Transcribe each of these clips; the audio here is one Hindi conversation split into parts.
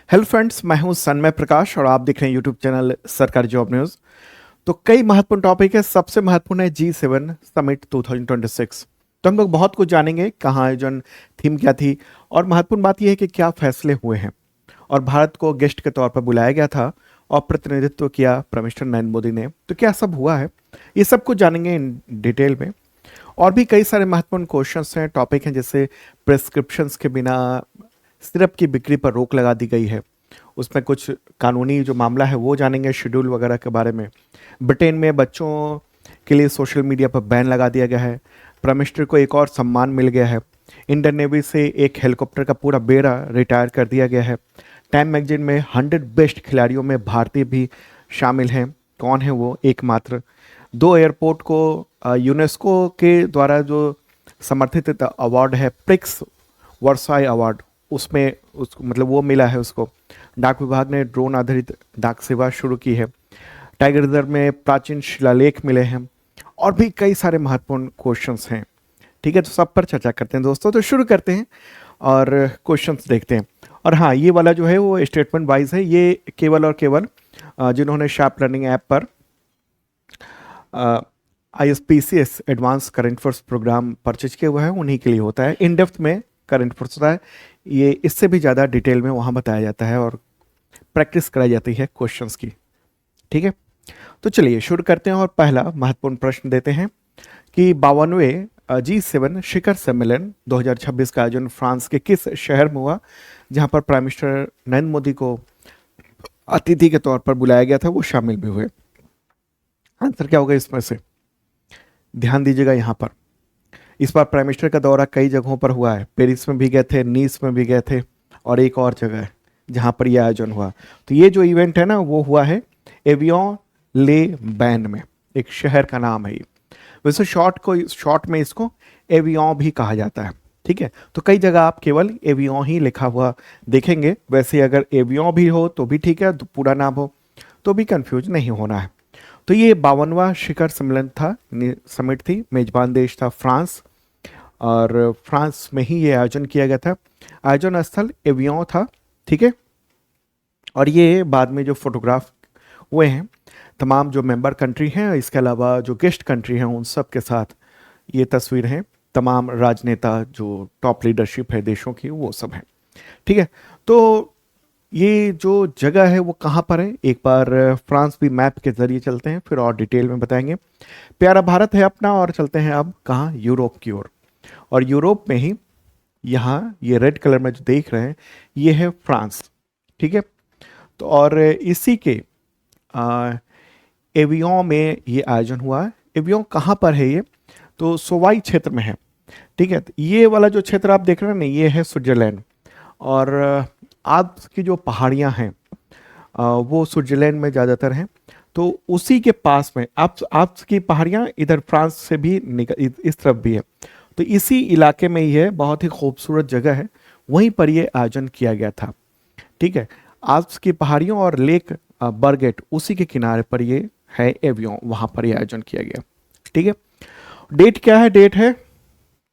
हेलो फ्रेंड्स, मैं हूं सन्मय प्रकाश और आप देख रहे हैं यूट्यूब चैनल सरकारी जॉब न्यूज़। तो कई महत्वपूर्ण टॉपिक है। सबसे महत्वपूर्ण है G7 समिट 2026। तो हम लोग बहुत कुछ जानेंगे, कहाँ आयोजन, थीम क्या थी, और महत्वपूर्ण बात यह है कि क्या फैसले हुए हैं। और भारत को गेस्ट के तौर पर बुलाया गया था और प्रतिनिधित्व किया प्राइम मिनिस्टर नरेंद्र मोदी ने। तो क्या सब हुआ है, ये सब कुछ जानेंगे इन डिटेल में। और भी कई सारे महत्वपूर्ण क्वेश्चंस हैं, टॉपिक हैं, जैसे प्रिस्क्रिप्शंस के बिना सिरप की बिक्री पर रोक लगा दी गई है। उसमें कुछ कानूनी जो मामला है वो जानेंगे, शेड्यूल वगैरह के बारे में। ब्रिटेन में बच्चों के लिए सोशल मीडिया पर बैन लगा दिया गया है। प्राइम मिनिस्टर को एक और सम्मान मिल गया है। इंडियन नेवी से एक हेलीकॉप्टर का पूरा बेड़ा रिटायर कर दिया गया है। टाइम मैगजीन में 100 बेस्ट खिलाड़ियों में भारतीय भी शामिल हैं। कौन है वो? एकमात्र। दो एयरपोर्ट को यूनेस्को के द्वारा जो समर्थित अवार्ड है, प्रिक्स वर्साई अवार्ड, उसमें उसको मतलब वो मिला है उसको। डाक विभाग ने ड्रोन आधारित डाक सेवा शुरू की है। टाइगर रिजर्व में प्राचीन शिलालेख मिले हैं। और भी कई सारे महत्वपूर्ण क्वेश्चंस हैं। ठीक है, तो सब पर चर्चा करते हैं दोस्तों। तो शुरू करते हैं और क्वेश्चंस देखते हैं। और हाँ, ये वाला जो है वो स्टेटमेंट वाइज है। ये केवल और केवल जिन्होंने शार्प लर्निंग ऐप पर ISPCS advance current affairs program purchase किया हुआ है उन्हीं के लिए होता है। इन डेप्थ में करंट अफेयर्स होता है, ये इससे भी ज़्यादा डिटेल में वहाँ बताया जाता है और प्रैक्टिस कराई जाती है क्वेश्चंस की। ठीक है, तो चलिए शुरू करते हैं और पहला महत्वपूर्ण प्रश्न देते हैं कि 52वें G7 शिखर सम्मेलन 2026 का आयोजन फ्रांस के किस शहर में हुआ, जहां पर प्राइम मिनिस्टर नरेंद्र मोदी को अतिथि के तौर पर बुलाया गया था, वो शामिल भी हुए। आंसर क्या होगा इसमें से? ध्यान दीजिएगा यहाँ पर। इस बार प्राइम मिनिस्टर का दौरा कई जगहों पर हुआ है। पेरिस में भी गए थे, नीस में भी गए थे, और एक और जगह है जहाँ पर यह आयोजन हुआ। तो ये जो इवेंट है ना, वो हुआ है एवियन ले बैन में, एक शहर का नाम है ये। वैसे शॉर्ट में इसको एवियन भी कहा जाता है। ठीक है, तो कई जगह आप केवल एवियन ही लिखा हुआ देखेंगे। वैसे अगर एवियन भी हो तो भी ठीक है, तो पूरा नाम हो तो भी कंफ्यूज नहीं होना है। तो ये 52वां शिखर सम्मेलन था, समिट थी। मेजबान देश था फ्रांस, और फ्रांस में ही ये आयोजन किया गया था। आयोजन स्थल एवियन था। ठीक है, और ये बाद में जो फोटोग्राफ हुए हैं तमाम जो मेंबर कंट्री हैं, इसके अलावा जो गेस्ट कंट्री हैं, उन सब के साथ ये तस्वीर हैं। तमाम राजनेता जो टॉप लीडरशिप है देशों की, वो सब हैं। ठीक है, तो ये जो जगह है वो कहाँ पर है, एक बार फ्रांस भी मैप के जरिए चलते हैं, फिर और डिटेल में बताएंगे। प्यारा भारत है अपना, और चलते हैं अब कहाँ? यूरोप की ओर। और यूरोप में ही यहाँ ये रेड कलर में जो देख रहे हैं, ये है फ्रांस। ठीक है, तो और इसी के एवियन में ये आयोजन हुआ है। एवियन कहाँ पर है ये? तो सोवाई क्षेत्र में है। ठीक है, तो ये वाला जो क्षेत्र आप देख रहे हैं ना, ये है स्विट्जरलैंड। और आल्प्स की जो पहाड़ियाँ हैं वो स्विट्जरलैंड में ज़्यादातर हैं। तो उसी के पास में आल्प्स की पहाड़ियाँ इधर फ्रांस से भी इस तरफ भी है। तो इसी इलाके में ये बहुत ही खूबसूरत जगह है, वहीं पर ये आयोजन किया गया था। ठीक है, आल्प्स की पहाड़ियों और लेक बरगेट, उसी के किनारे पर ये है एवियन, वहाँ पर ये आयोजन किया गया। ठीक है, डेट क्या है? डेट है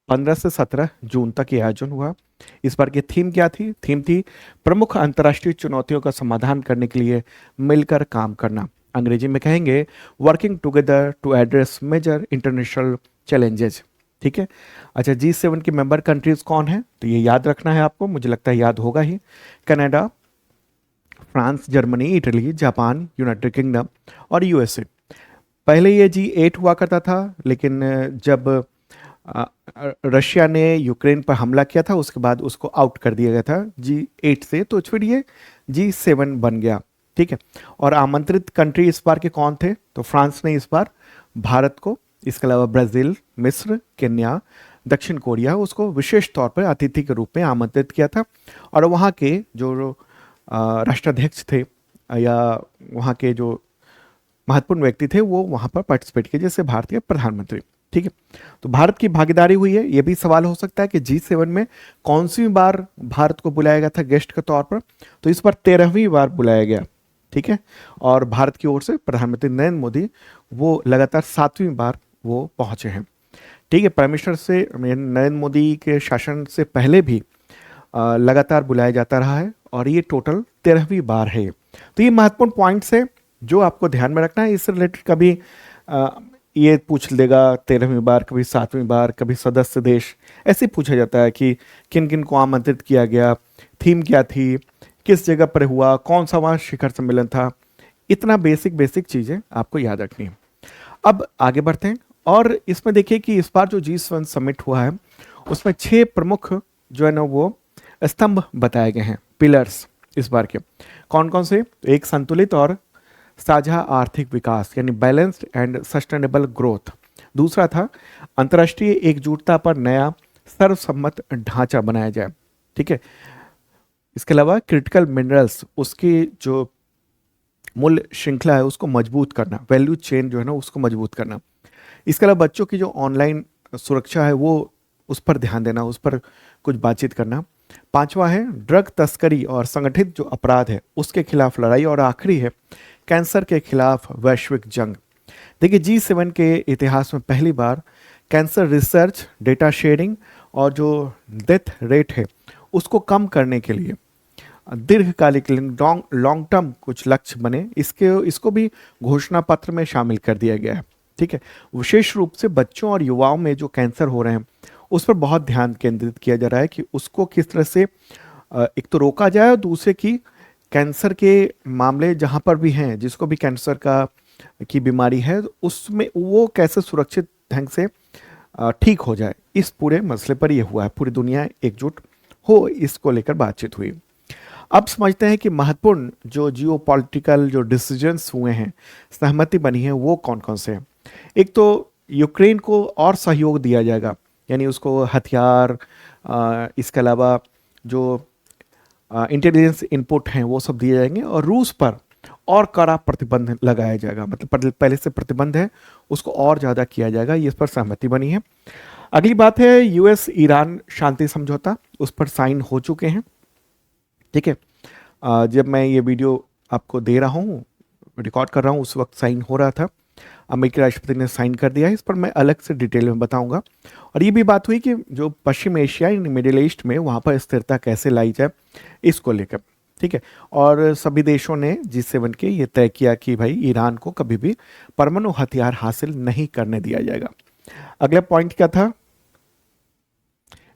15 से 17 जून तक ये आयोजन हुआ। इस बार की थीम क्या थी? थीम थी प्रमुख अंतर्राष्ट्रीय चुनौतियों का समाधान करने के लिए मिलकर काम करना। अंग्रेजी में कहेंगे working together to address major international challenges. ठीक है, अच्छा, G7 की मेंबर कंट्रीज कौन है? तो ये याद रखना है आपको, मुझे लगता है याद होगा ही। Canada, France, Germany, Italy, Japan, United Kingdom और USA। पहले ये G8 हुआ करता था, लेकिन जब अ, रशिया ने यूक्रेन पर हमला किया था, उसके बाद उसको आउट कर दिया गया था G8 से, तो फिर ये G7 बन गया। ठीक है, और आमंत्रित कंट्री इस बार के कौन थे? तो फ्रांस ने इस बार भारत को, इसके अलावा ब्राज़ील, मिस्र, केन्या, दक्षिण कोरिया, उसको विशेष तौर पर अतिथि के रूप में आमंत्रित किया था। और वहाँ के जो राष्ट्राध्यक्ष थे या वहाँ के जो महत्वपूर्ण व्यक्ति थे, वो वहाँ पर पार्टिसिपेट किए, जैसे भारतीय प्रधानमंत्री। ठीक है, तो भारत की भागीदारी हुई है। ये भी सवाल हो सकता है कि G7 में कौन सी बार भारत को बुलाया गया था गेस्ट के तौर पर? तो इस बार 13वीं बार बुलाया गया। ठीक है, और भारत की ओर से प्रधानमंत्री नरेंद्र मोदी वो लगातार 7वीं बार वो पहुंचे हैं। ठीक है, प्राइम मिनिस्टर से नरेंद्र मोदी के शासन से पहले भी लगातार बुलाया जाता रहा है, और ये टोटल 13वीं बार है। तो ये महत्वपूर्ण पॉइंट्स है जो आपको ध्यान में रखना है। इससे रिलेटेड कभी अ, ये पूछ लेगा 13वीं बार, कभी 7वीं बार, कभी सदस्य देश, ऐसे पूछा जाता है कि किन किन को आमंत्रित किया गया, थीम क्या थी, किस जगह पर हुआ, कौन सा वहाँ शिखर सम्मेलन था। इतना बेसिक बेसिक चीज़ें आपको याद रखनी है। अब आगे बढ़ते हैं और इसमें देखिए कि इस बार जो G7 समिट हुआ है उसमें 6 प्रमुख जो है ना वो स्तंभ बताए गए हैं, पिलर्स इस बार के। कौन कौन से? एक संतुलित और साझा आर्थिक विकास यानी बैलेंस्ड एंड सस्टेनेबल ग्रोथ। दूसरा था अंतर्राष्ट्रीय एकजुटता पर नया सर्वसम्मत ढांचा बनाया जाए। ठीक है। इसके अलावा क्रिटिकल मिनरल्स, उसकी जो मूल्य श्रृंखला है उसको मजबूत करना, वैल्यू चेन जो है ना उसको मजबूत करना। इसके अलावा बच्चों की जो ऑनलाइन सुरक्षा है वो उस पर ध्यान देना, उस पर कुछ बातचीत करना। पांचवा है ड्रग तस्करी और संगठित जो अपराध है उसके खिलाफ लड़ाई। और आखिरी है कैंसर के खिलाफ वैश्विक जंग। देखिए G7 के इतिहास में पहली बार कैंसर रिसर्च, डेटा शेयरिंग और जो डेथ रेट है उसको कम करने के लिए दीर्घकालिक लॉन्ग टर्म कुछ लक्ष्य बने, इसको भी घोषणा पत्र में शामिल कर दिया गया है। ठीक है। विशेष रूप से बच्चों और युवाओं में जो कैंसर हो रहे हैं उस पर बहुत ध्यान केंद्रित किया जा रहा है कि उसको किस तरह से एक तो रोका जाए और दूसरे की कैंसर के मामले जहाँ पर भी हैं, जिसको भी कैंसर की बीमारी है उसमें वो कैसे सुरक्षित ढंग से ठीक हो जाए। इस पूरे मसले पर यह हुआ है, पूरी दुनिया एकजुट हो इसको लेकर बातचीत हुई। अब समझते हैं कि महत्वपूर्ण जो जियोपॉलिटिकल जो डिसीजंस हुए हैं, सहमति बनी है, वो कौन कौन से हैं। एक तो यूक्रेन को और सहयोग दिया जाएगा, यानी उसको हथियार, इसके अलावा जो इंटेलिजेंस इनपुट हैं वो सब दिए जाएंगे। और रूस पर और कड़ा प्रतिबंध लगाया जाएगा, मतलब पहले से प्रतिबंध है उसको और ज़्यादा किया जाएगा, ये इस पर सहमति बनी है। अगली बात है US ईरान शांति समझौता, उस पर साइन हो चुके हैं। ठीक है। जब मैं ये वीडियो आपको दे रहा हूँ, रिकॉर्ड कर रहा हूँ, उस वक्त साइन हो रहा था। अमेरिकी राष्ट्रपति ने साइन कर दिया है, इस पर मैं अलग से डिटेल में बताऊंगा। और ये भी बात हुई कि जो पश्चिम एशिया यानी मिडिल ईस्ट में वहाँ पर स्थिरता कैसे लाई जाए इसको लेकर। ठीक है। और सभी देशों ने G7 के ये तय किया कि भाई ईरान को कभी भी परमाणु हथियार हासिल नहीं करने दिया जाएगा। अगला पॉइंट क्या था?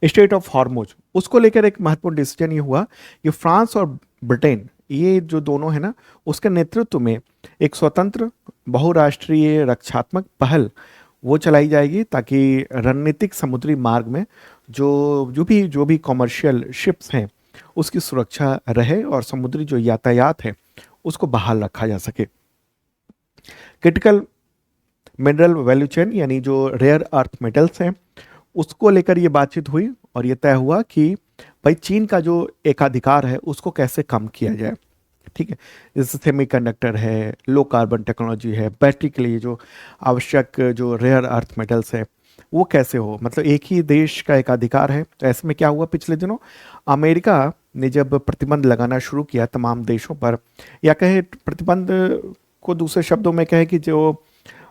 स्टेट ऑफ हॉर्मुज, उसको लेकर एक महत्वपूर्ण डिसीजन ये हुआ कि फ्रांस और ब्रिटेन, ये जो दोनों है ना, उसके नेतृत्व में एक स्वतंत्र बहुराष्ट्रीय रक्षात्मक पहल वो चलाई जाएगी ताकि रणनीतिक समुद्री मार्ग में जो भी कॉमर्शियल शिप्स हैं उसकी सुरक्षा रहे और समुद्री जो यातायात है उसको बहाल रखा जा सके। क्रिटिकल मिनरल वैल्यू चेन यानी जो रेयर अर्थ मेटल्स हैं उसको लेकर ये बातचीत हुई और ये तय हुआ कि भाई चीन का जो एकाधिकार है उसको कैसे कम किया जाए। ठीक है। जैसे सेमीकंडक्टर है, लो कार्बन टेक्नोलॉजी है, बैटरी के लिए जो आवश्यक जो रेयर अर्थ मेटल्स है वो कैसे हो, मतलब एक ही देश का एकाधिकार है। तो ऐसे में क्या हुआ, पिछले दिनों अमेरिका ने जब प्रतिबंध लगाना शुरू किया तमाम देशों पर, या कहे प्रतिबंध को दूसरे शब्दों में कहे कि जो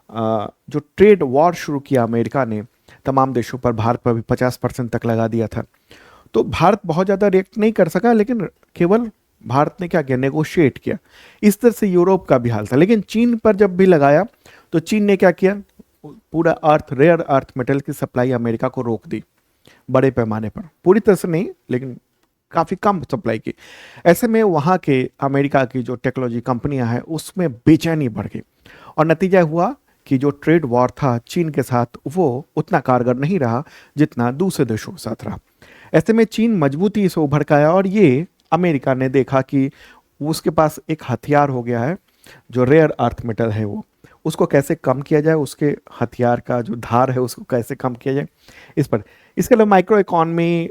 ट्रेड वॉर शुरू किया अमेरिका ने तमाम देशों पर, भारत पर भी 50% तक लगा दिया था। तो भारत बहुत ज़्यादा रिएक्ट नहीं कर सका, लेकिन केवल भारत ने क्या किया, नेगोशिएट किया। इस तरह से यूरोप का भी हाल था। लेकिन चीन पर जब भी लगाया तो चीन ने क्या किया, पूरा रेयर अर्थ मेटल की सप्लाई अमेरिका को रोक दी, बड़े पैमाने पर, पूरी तरह से नहीं लेकिन काफ़ी कम सप्लाई की। ऐसे में वहाँ के अमेरिका की जो टेक्नोलॉजी कंपनियां हैं उसमें बेचैनी बढ़ गई और नतीजा हुआ कि जो ट्रेड वॉर था चीन के साथ वो उतना कारगर नहीं रहा जितना दूसरे देशों के साथ रहा। ऐसे में चीन मजबूती से उभर के आया और ये अमेरिका ने देखा कि उसके पास एक हथियार हो गया है, जो रेयर अर्थ मेटल है वो, उसको कैसे कम किया जाए, उसके हथियार का जो धार है उसको कैसे कम किया जाए इस पर। इसके अलावा माइक्रो इकॉनमी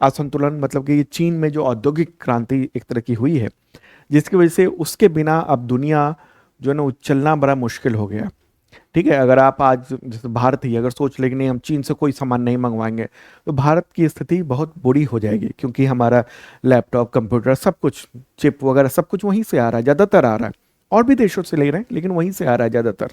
असंतुलन, मतलब कि चीन में जो औद्योगिक क्रांति एक तरह की हुई है जिसकी वजह से उसके बिना अब दुनिया जो है ना चलना बड़ा मुश्किल हो गया। ठीक है। अगर आप आज जैसे भारत ही अगर सोच ले कि नहीं हम चीन से कोई सामान नहीं मंगवाएंगे तो भारत की स्थिति बहुत बुरी हो जाएगी, क्योंकि हमारा लैपटॉप, कंप्यूटर, सब कुछ, चिप वगैरह सब कुछ वहीं से आ रहा है, ज़्यादातर आ रहा है और भी देशों से ले रहे हैं, लेकिन वहीं से आ रहा है ज़्यादातर।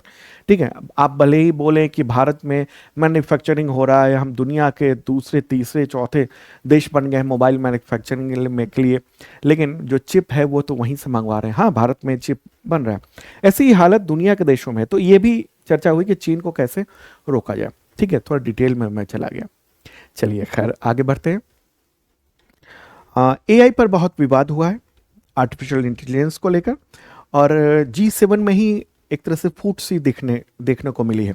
ठीक है, आप भले ही बोलें कि भारत में मैन्युफैक्चरिंग हो रहा है, हम दुनिया के दूसरे तीसरे चौथे देश बन गए हैं मोबाइल मैन्युफैक्चरिंग में के लिए, लेकिन जो चिप है वो तो वहीं से मंगवा रहे हैं। हाँ, भारत में चिप बन रहा है। ऐसी ही हालत दुनिया के देशों में है। तो ये भी चर्चा हुई कि चीन को कैसे रोका जाए। ठीक है, थोड़ा डिटेल में मैं चला गया। चलिए खैर आगे बढ़ते हैं। एआई पर बहुत विवाद हुआ है, आर्टिफिशियल इंटेलिजेंस को लेकर, और G7 में ही एक तरह से फूट सी देखने को मिली है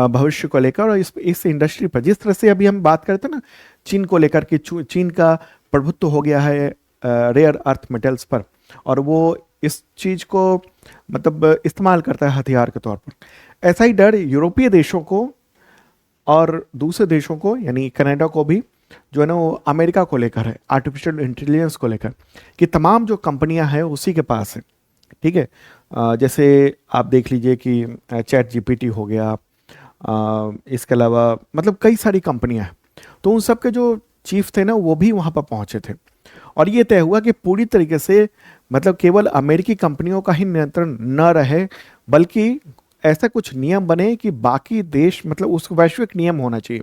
भविष्य को लेकर। और इस इंडस्ट्री पर जिस तरह से अभी हम बात करते हैं ना चीन को लेकर कि चीन का प्रभुत्व हो गया है रेयर अर्थ मेटल्स पर, और वो इस चीज को मतलब इस्तेमाल करता है हथियार के तौर पर। ऐसा ही डर यूरोपीय देशों को और दूसरे देशों को यानी कनाडा को भी जो है ना वो अमेरिका को लेकर है, आर्टिफिशियल इंटेलिजेंस को लेकर, कि तमाम जो कंपनियां हैं उसी के पास है। ठीक है, जैसे आप देख लीजिए कि चैट जीपीटी हो गया, इसके अलावा मतलब कई सारी कंपनियां हैं। तो उन सब के जो चीफ थे ना वो भी वहाँ पर पहुँचे थे, और ये तय हुआ कि पूरी तरीके से मतलब केवल अमेरिकी कंपनियों का ही नियंत्रण न रहे, बल्कि ऐसा कुछ नियम बने कि बाकी देश मतलब उस वैश्विक नियम होना चाहिए,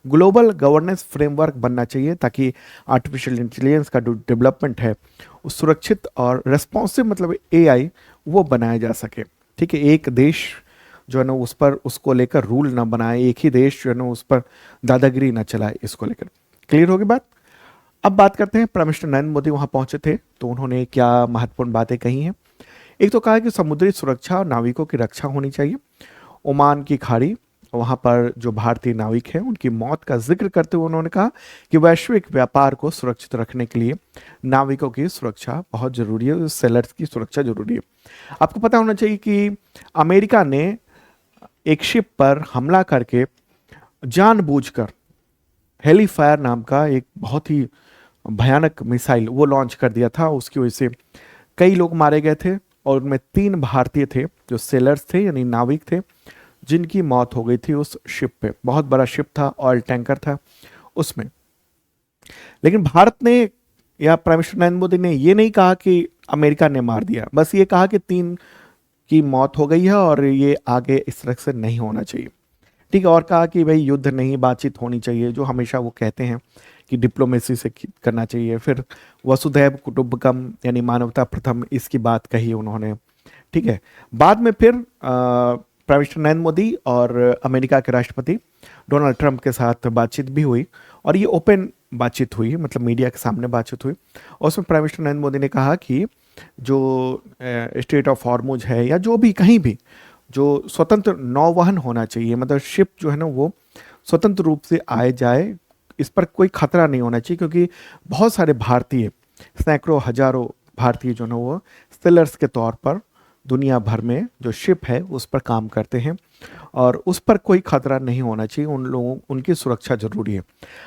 ग्लोबल गवर्नेंस फ्रेमवर्क बनना चाहिए, ताकि आर्टिफिशियल इंटेलिजेंस का जो डेवलपमेंट है वो सुरक्षित और रेस्पॉन्सिव मतलब एआई वो बनाया जा सके। ठीक है, एक देश जो है ना उस पर उसको लेकर रूल ना बनाए, एक ही देश जो है ना उस पर दादागिरी ना चलाए, इसको लेकर। क्लियर होगी बात। अब बात करते हैं, प्राइम मिनिस्टर नरेंद्र मोदी वहां पहुंचे थे तो उन्होंने क्या महत्वपूर्ण बातें कही हैं। एक तो कहा कि समुद्री सुरक्षा और नाविकों की रक्षा होनी चाहिए। ओमान की खाड़ी वहां पर जो भारतीय नाविक हैं उनकी मौत का जिक्र करते हुए उन्होंने कहा कि वैश्विक व्यापार को सुरक्षित रखने के लिए नाविकों की सुरक्षा बहुत जरूरी है, सेलर्स की सुरक्षा जरूरी है। आपको पता होना चाहिए कि अमेरिका ने एक शिप पर हमला करके जानबूझकर हेलीफायर नाम का एक बहुत ही भयानक मिसाइल वो लॉन्च कर दिया था। उसकी वजह से कई लोग मारे गए थे, और उनमें 3 भारतीय थे जो सेलर्स थे यानी नाविक थे, जिनकी मौत हो गई थी उस शिप पे। बहुत बड़ा शिप था, ऑयल टैंकर था उसमें। लेकिन भारत ने या प्राइम मिनिस्टर नरेंद्र मोदी ने ये नहीं कहा कि अमेरिका ने मार दिया, बस ये कहा कि 3 की मौत हो गई है और ये आगे इस तरह से नहीं होना चाहिए। ठीक है, और कहा कि भाई युद्ध नहीं, बातचीत होनी चाहिए, जो हमेशा वो कहते हैं कि डिप्लोमेसी से करना चाहिए। फिर वसुधैव कुटुंबकम यानी मानवता प्रथम, इसकी बात कही उन्होंने। ठीक है, बाद में फिर प्राइम मिनिस्टर नरेंद्र मोदी और अमेरिका के राष्ट्रपति डोनाल्ड ट्रंप के साथ बातचीत भी हुई, और ये ओपन बातचीत हुई, मतलब मीडिया के सामने बातचीत हुई। और उसमें प्राइम मिनिस्टर नरेंद्र मोदी ने कहा कि जो स्टेट ऑफ हॉर्मुज है या जो भी कहीं भी जो स्वतंत्र नौवहन होना चाहिए, मतलब शिप जो है ना वो स्वतंत्र रूप से आए जाए, इस पर कोई खतरा नहीं होना चाहिए, क्योंकि बहुत सारे भारतीय, सैकड़ों हजारों भारतीय जो है ना वो सेलर्स के तौर पर दुनिया भर में जो शिप है उस पर काम करते हैं, और उस पर कोई खतरा नहीं होना चाहिए, उन लोगों उनकी सुरक्षा जरूरी है।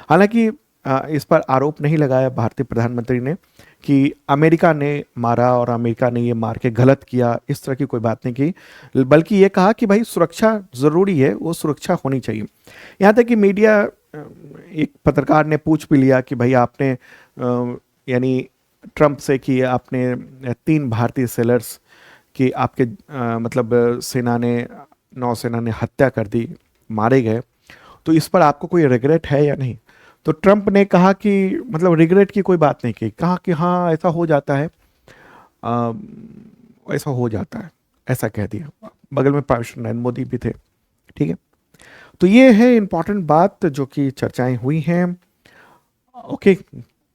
हालांकि इस पर आरोप नहीं लगाया भारतीय प्रधानमंत्री ने कि अमेरिका ने मारा और अमेरिका ने ये मार के गलत किया, इस तरह की कोई बात नहीं की, बल्कि ये कहा कि भाई सुरक्षा ज़रूरी है, वो सुरक्षा होनी चाहिए। यहाँ तक कि मीडिया, एक पत्रकार ने पूछ भी लिया कि भाई आपने यानी ट्रंप से कि आपने 3 भारतीय सेलर्स की आपके मतलब सेना ने, नौसेना ने हत्या कर दी, मारे गए, तो इस पर आपको कोई रिग्रेट है या नहीं। तो ट्रंप ने कहा कि मतलब रिग्रेट की कोई बात नहीं की, कहा कि हाँ ऐसा हो जाता है, आ, ऐसा हो जाता है, ऐसा कह दिया। बगल में प्राइम मिनिस्टर नरेंद्र मोदी भी थे। ठीक है, तो ये है इंपॉर्टेंट बात जो कि चर्चाएं हुई हैं। ओके,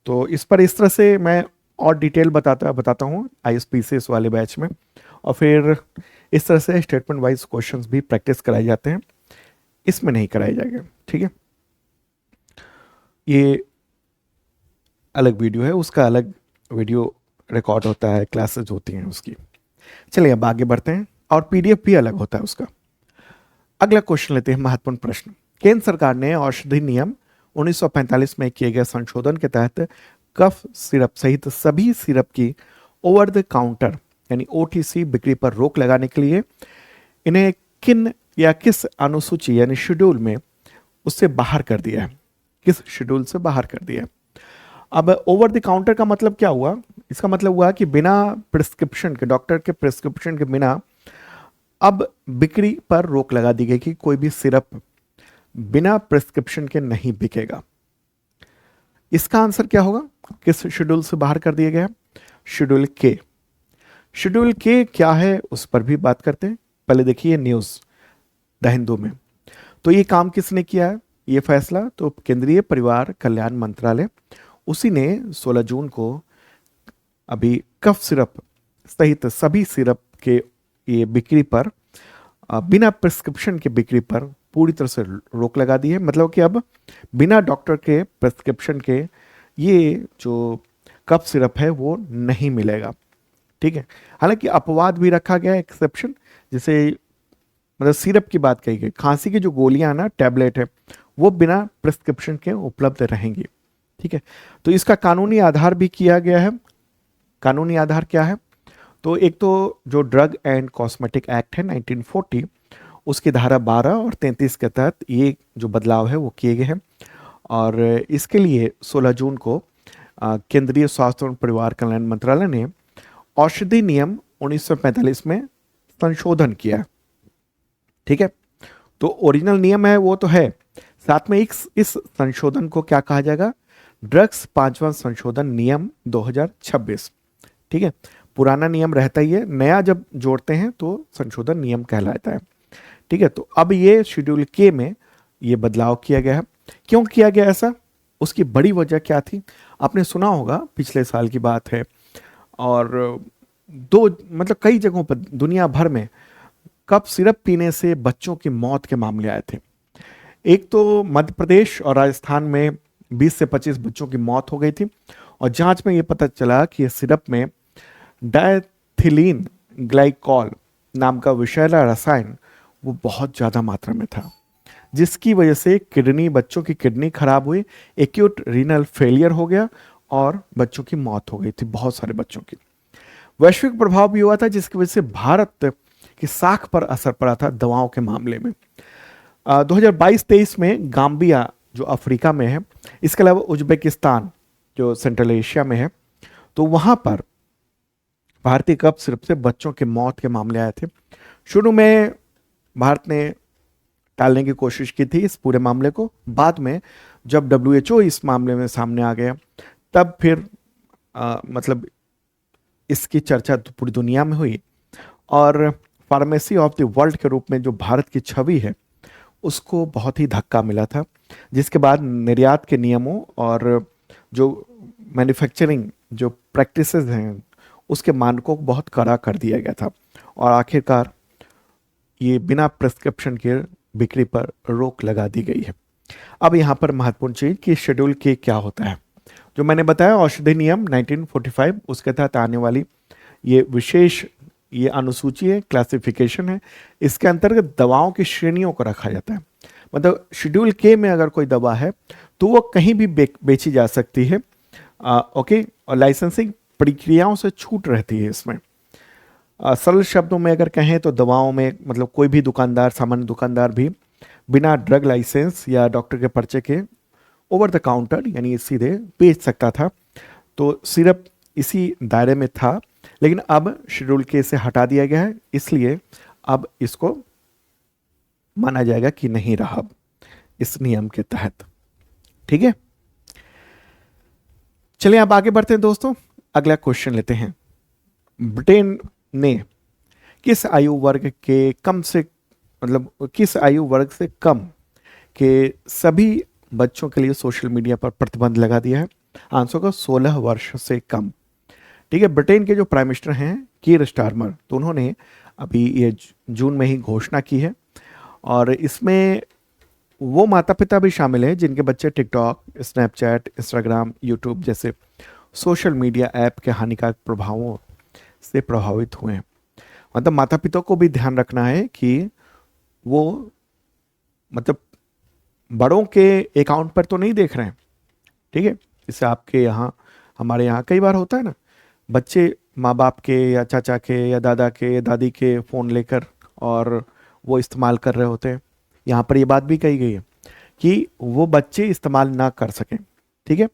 तो इस पर इस तरह से मैं और डिटेल बताता हूँ आईएसपीसीएस वाले बैच में, और फिर इस तरह से स्टेटमेंट वाइज क्वेश्चंस भी प्रैक्टिस कराए जाते हैं, इसमें नहीं कराए जाएंगे। ठीक है, ये अलग वीडियो है, उसका अलग वीडियो रिकॉर्ड होता है, क्लासेस होती हैं उसकी। चलिए अब आगे बढ़ते हैं, और पीडीएफ भी अलग होता है उसका। अगला क्वेश्चन लेते हैं, महत्वपूर्ण प्रश्न। केंद्र सरकार ने औषधि नियम 1945 में किए गए संशोधन के तहत कफ सिरप सहित सभी सिरप की ओवर द काउंटर यानी ओटीसी बिक्री पर रोक लगाने के लिए इन्हें किन या किस अनुसूची यानी शेड्यूल में उससे बाहर कर दिया है, किस शेड्यूल से बाहर कर दिया है। अब ओवर द काउंटर का मतलब क्या हुआ? इसका मतलब हुआ कि बिना प्रिस्क्रिप्शन के, डॉक्टर के प्रिस्क्रिप्शन के बिना अब बिक्री पर रोक लगा दी गई कि कोई भी सिरप बिना प्रिस्क्रिप्शन के नहीं बिकेगा। इसका आंसर क्या होगा? किस शेड्यूल से बाहर कर दिया गया? शेड्यूल के। शेड्यूल के क्या है उस पर भी बात करते हैं। पहले देखिए न्यूज द हिंदू में। तो ये काम किसने किया है, ये फैसला? तो केंद्रीय परिवार कल्याण मंत्रालय, उसी ने 16 जून को अभी कफ सिरप सहित सभी सिरप के ये बिक्री पर बिना प्रिस्क्रिप्शन के बिक्री पर पूरी तरह से रोक लगा दी है। मतलब कि अब बिना डॉक्टर के प्रिस्क्रिप्शन के ये जो कफ सिरप है वो नहीं मिलेगा। ठीक है। हालांकि अपवाद भी रखा गया है, एक्सेप्शन, जैसे मतलब सिरप की बात कही गई, खांसी की जो गोलियां ना, टैबलेट है, वो बिना प्रिस्क्रिप्शन के उपलब्ध रहेंगी। ठीक है। तो इसका कानूनी आधार भी किया गया है। कानूनी आधार क्या है? तो एक तो जो ड्रग एंड कॉस्मेटिक एक्ट है 1940, उसकी धारा 12 और 33 के तहत ये जो बदलाव है वो किए गए हैं। और इसके लिए 16 जून को केंद्रीय स्वास्थ्य और परिवार कल्याण मंत्रालय ने औषधि नियम 1945 में संशोधन किया। ठीक है। तो ओरिजिनल नियम है वो तो है, साथ में इस संशोधन को क्या कहा जाएगा? ड्रग्स 5वां संशोधन नियम 2026। ठीक है। पुराना नियम रहता ही है, नया जब जोड़ते हैं तो संशोधन नियम कहलाता है। ठीक है। तो अब ये शेड्यूल के में ये बदलाव किया गया है। क्यों किया गया ऐसा? उसकी बड़ी वजह क्या थी? आपने सुना होगा, पिछले साल की बात है, और दो मतलब कई जगहों पर दुनिया भर में कफ सिरप पीने से बच्चों की मौत के मामले आए थे। एक तो मध्य प्रदेश और राजस्थान में 20 से 25 बच्चों की मौत हो गई थी, और जांच में यह पता चला कि इस सिरप में डायथिलीन ग्लाइकॉल नाम का विषैला रसायन वो बहुत ज़्यादा मात्रा में था, जिसकी वजह से बच्चों की किडनी खराब हुई, एक्यूट रीनल फेलियर हो गया और बच्चों की मौत हो गई थी, बहुत सारे बच्चों की। वैश्विक प्रभाव भी हुआ था, जिसकी वजह से भारत की साख पर असर पड़ा था दवाओं के मामले में। 2022-23 में गाम्बिया जो अफ्रीका में है, इसके अलावा उज्बेकिस्तान जो सेंट्रल एशिया में है, तो वहां पर भारतीय कफ सिरप से बच्चों के मौत के मामले आए थे। शुरू में भारत ने टालने की कोशिश की थी इस पूरे मामले को, बाद में जब WHO इस मामले में सामने आ गया, तब फिर मतलब इसकी चर्चा पूरी दुनिया में हुई, और फार्मेसी ऑफ द वर्ल्ड के रूप में जो भारत की छवि है उसको बहुत ही धक्का मिला था, जिसके बाद निर्यात के नियमों और जो मैन्युफैक्चरिंग जो प्रैक्टिसेस हैं उसके मानकों को बहुत कड़ा कर दिया गया था, और आखिरकार ये बिना प्रिस्क्रिप्शन के बिक्री पर रोक लगा दी गई है। अब यहाँ पर महत्वपूर्ण चीज कि शेड्यूल के क्या होता है, जो मैंने बताया औषधि नियम 1945, उसके तहत आने वाली ये विशेष ये अनुसूची है, क्लासिफिकेशन है, इसके अंतर्गत दवाओं की श्रेणियों को रखा जाता है। मतलब शेड्यूल के में अगर कोई दवा है तो वो कहीं भी बेची जा सकती है। ओके। और लाइसेंसिंग प्रक्रियाओं से छूट रहती है इसमें। सरल शब्दों में अगर कहें तो दवाओं में मतलब कोई भी दुकानदार, सामान्य दुकानदार भी बिना ड्रग लाइसेंस या डॉक्टर के पर्चे के ओवर द काउंटर यानी सीधे बेच सकता था। तो सिरप इसी दायरे में था, लेकिन अब शेड्यूल के से हटा दिया गया है, इसलिए अब इसको माना जाएगा कि नहीं रहा इस नियम के तहत। ठीक है। चलिए अब आगे बढ़ते हैं दोस्तों, अगला क्वेश्चन लेते हैं। ब्रिटेन ने किस आयु वर्ग के कम से मतलब किस आयु वर्ग से कम के सभी बच्चों के लिए सोशल मीडिया पर प्रतिबंध लगा दिया है? आंसर का 16 वर्ष से कम। ठीक है। ब्रिटेन के जो प्राइम मिनिस्टर हैं कीर स्टारमर, तो उन्होंने अभी ये जून में ही घोषणा की है, और इसमें वो माता पिता भी शामिल हैं जिनके बच्चे टिकटॉक, स्नैपचैट, इंस्टाग्राम, यूट्यूब जैसे सोशल मीडिया ऐप के हानिकारक प्रभावों से प्रभावित हुए हैं। मतलब माता पिता को भी ध्यान रखना है कि वो मतलब बड़ों के अकाउंट पर तो नहीं देख रहे हैं। ठीक है। जैसे आपके यहाँ, हमारे यहाँ कई बार होता है ना, बच्चे माँ बाप के या चाचा के या दादा के या दादी के फ़ोन लेकर और वो इस्तेमाल कर रहे होते हैं। यहाँ पर ये बात भी कही गई है कि वो बच्चे इस्तेमाल ना कर सकें। ठीक है।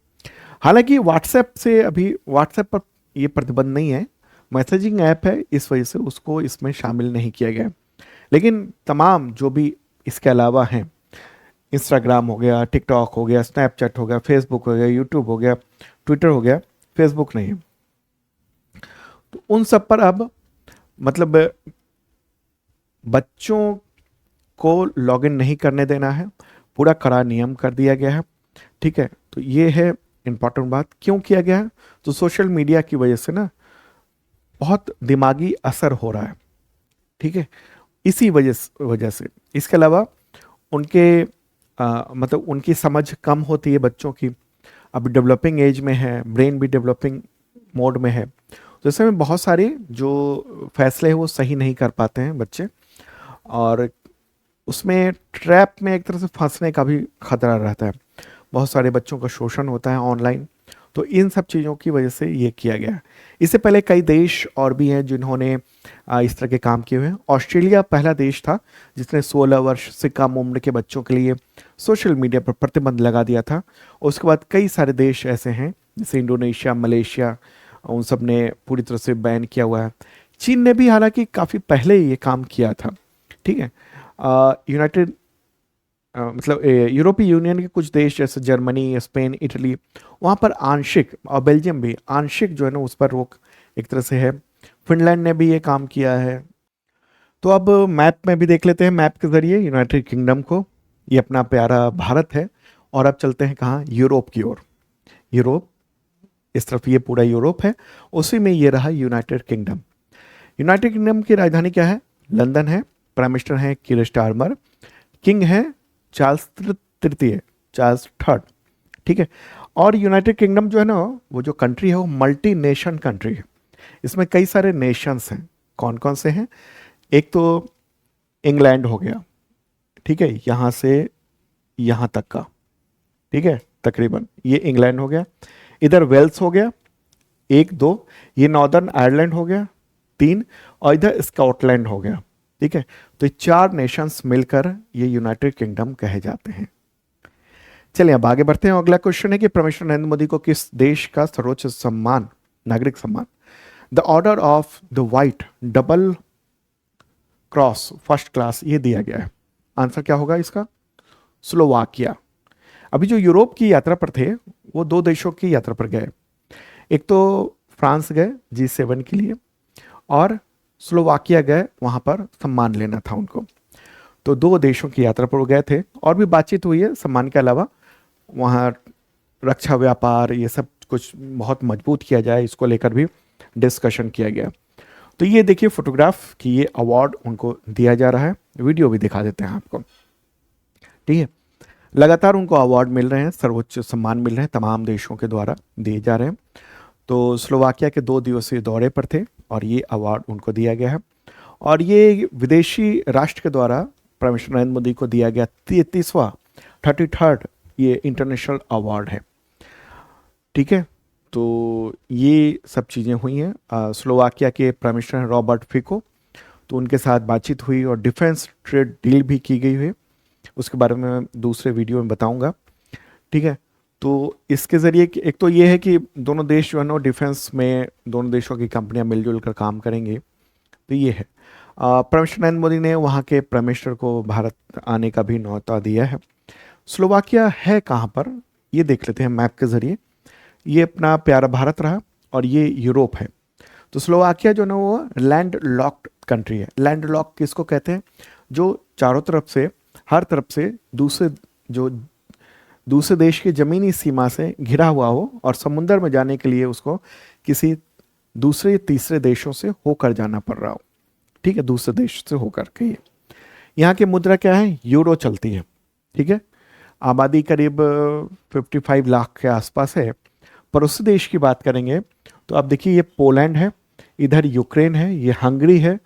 हालांकि व्हाट्सएप से अभी व्हाट्सएप पर ये प्रतिबंध नहीं है, मैसेजिंग ऐप है, इस वजह से उसको इसमें शामिल नहीं किया गया है। लेकिन तमाम जो भी इसके अलावा हैं, इंस्टाग्राम हो गया, टिकटॉक हो गया, स्नैपचैट हो गया, फेसबुक हो गया, यूट्यूब हो गया, ट्विटर हो गया, फेसबुक नहीं है, तो उन सब पर अब मतलब बच्चों को लॉगिन नहीं करने देना है, पूरा कड़ा नियम कर दिया गया है। ठीक है, तो ये है इंपॉर्टेंट बात। क्यों किया गया है? तो सोशल मीडिया की वजह से ना बहुत दिमागी असर हो रहा है। ठीक है, इसी वजह से इसके अलावा उनके मतलब उनकी समझ कम होती है बच्चों की, अभी डेवलपिंग एज में है, ब्रेन भी डेवलपिंग मोड में है, तो ऐसे में बहुत सारे जो फैसले हैं वो सही नहीं कर पाते हैं बच्चे, और उसमें ट्रैप में एक तरह से फंसने का भी खतरा रहता है। बहुत सारे बच्चों का शोषण होता है ऑनलाइन, तो इन सब चीज़ों की वजह से ये किया गया है। इससे पहले कई देश और भी हैं जिन्होंने इस तरह के काम किए हुए हैं। ऑस्ट्रेलिया पहला देश था जिसने 16 वर्ष से कम उम्र के बच्चों के लिए सोशल मीडिया पर प्रतिबंध लगा दिया था। उसके बाद कई सारे देश ऐसे हैं जैसे इंडोनेशिया, मलेशिया, उन सब ने पूरी तरह से बैन किया हुआ है। चीन ने भी हालांकि काफ़ी पहले ये काम किया था। ठीक है, यूनाइटेड मतलब यूरोपीय यूनियन के कुछ देश जैसे जर्मनी, स्पेन, इटली, वहाँ पर आंशिक, और बेल्जियम भी आंशिक जो है ना उस पर रोक एक तरह से है। फिनलैंड ने भी ये काम किया है। तो अब मैप में भी देख लेते हैं, मैप के जरिए यूनाइटेड किंगडम को। ये अपना प्यारा भारत है, और अब चलते हैं कहाँ? यूरोप की ओर। यूरोप, इस तरफ ये पूरा यूरोप है, उसी में ये रहा यूनाइटेड किंगडम। यूनाइटेड किंगडम की राजधानी क्या है? लंदन है। प्राइम मिनिस्टर हैं कीर स्टारमर। किंग है चार्ल्स तृतीय, चार्ल्स थर्ड। ठीक है, और यूनाइटेड किंगडम जो है ना, वो जो कंट्री है वो मल्टी नेशन कंट्री है। इसमें कई सारे नेशंस हैं। कौन कौन से हैं? एक तो इंग्लैंड हो गया, ठीक है, यहाँ से यहाँ तक का, ठीक है, तकरीबन ये इंग्लैंड हो गया। इधर वेल्स हो गया, एक दो, ये नॉर्दर्न आयरलैंड हो गया, तीन, और इधर स्कॉटलैंड हो गया। ठीक है, तो ये चार नेशंस मिलकर ये यूनाइटेड किंगडम कहे जाते हैं। चलिए अब आगे बढ़ते हैं। अगला क्वेश्चन है कि प्राइम मिनिस्टर नरेंद्र मोदी को किस देश का सर्वोच्च सम्मान, नागरिक सम्मान, the order of the white double cross first class, ये दिया गया है? आंसर क्या होगा इसका? स्लोवाकिया। अभी जो यूरोप की यात्रा पर थे वो दो देशों की यात्रा पर गए। एक तो फ्रांस गए G7 के लिए, और स्लोवाकिया गए, वहाँ पर सम्मान लेना था उनको। तो दो देशों की यात्रा पर वो गए थे, और भी बातचीत हुई है सम्मान के अलावा। वहाँ रक्षा व्यापार ये सब कुछ बहुत मजबूत किया जाए, इसको लेकर भी डिस्कशन किया गया। तो ये देखिए फोटोग्राफ कि ये अवार्ड उनको दिया जा रहा है, वीडियो भी दिखा देते हैं आपको। ठीक है, लगातार उनको अवार्ड मिल रहे हैं, सर्वोच्च सम्मान मिल रहे हैं, तमाम देशों के द्वारा दिए जा रहे हैं। तो स्लोवाकिया के 2 दिवसीय दौरे पर थे, और ये अवार्ड उनको दिया गया है। और ये विदेशी राष्ट्र के द्वारा प्राइम मिनिस्टर नरेंद्र मोदी को दिया गया 33वां 33rd ये इंटरनेशनल अवार्ड है। ठीक है, तो ये सब चीज़ें हुई हैं। स्लोवाकिया के प्राइम मिनिस्टर हैं रॉबर्ट फिको, तो उनके साथ बातचीत हुई और डिफेंस ट्रेड डील भी की गई है। उसके बारे में मैं दूसरे वीडियो में बताऊंगा। ठीक है, तो इसके ज़रिए एक तो ये है कि दोनों देश जो है ना डिफेंस में दोनों देशों की कंपनियां मिलजुल कर काम करेंगे। तो ये है। प्राइम मिनिस्टर नरेंद्र मोदी ने वहाँ के प्राइम मिनिस्टर को भारत आने का भी न्योता दिया है। स्लोवाकिया है कहाँ पर, ये देख लेते हैं मैप के ज़रिए। ये अपना प्यारा भारत रहा, और ये यूरोप है। तो स्लोवाकिया जो ना वो लैंड लॉक्ड कंट्री है। लैंड लॉक किसको कहते हैं? जो चारों तरफ से, हर तरफ से दूसरे देश की ज़मीनी सीमा से घिरा हुआ हो, और समुंदर में जाने के लिए उसको किसी दूसरे तीसरे देशों से होकर जाना पड़ रहा हो। ठीक है, दूसरे देश से होकर के। यहाँ की मुद्रा क्या है? यूरो चलती है। ठीक है, आबादी करीब 55 लाख के आसपास है। पड़ोसी देश की बात करेंगे तो आप देखिए, ये पोलैंड है, इधर यूक्रेन है, ये हंगरी है,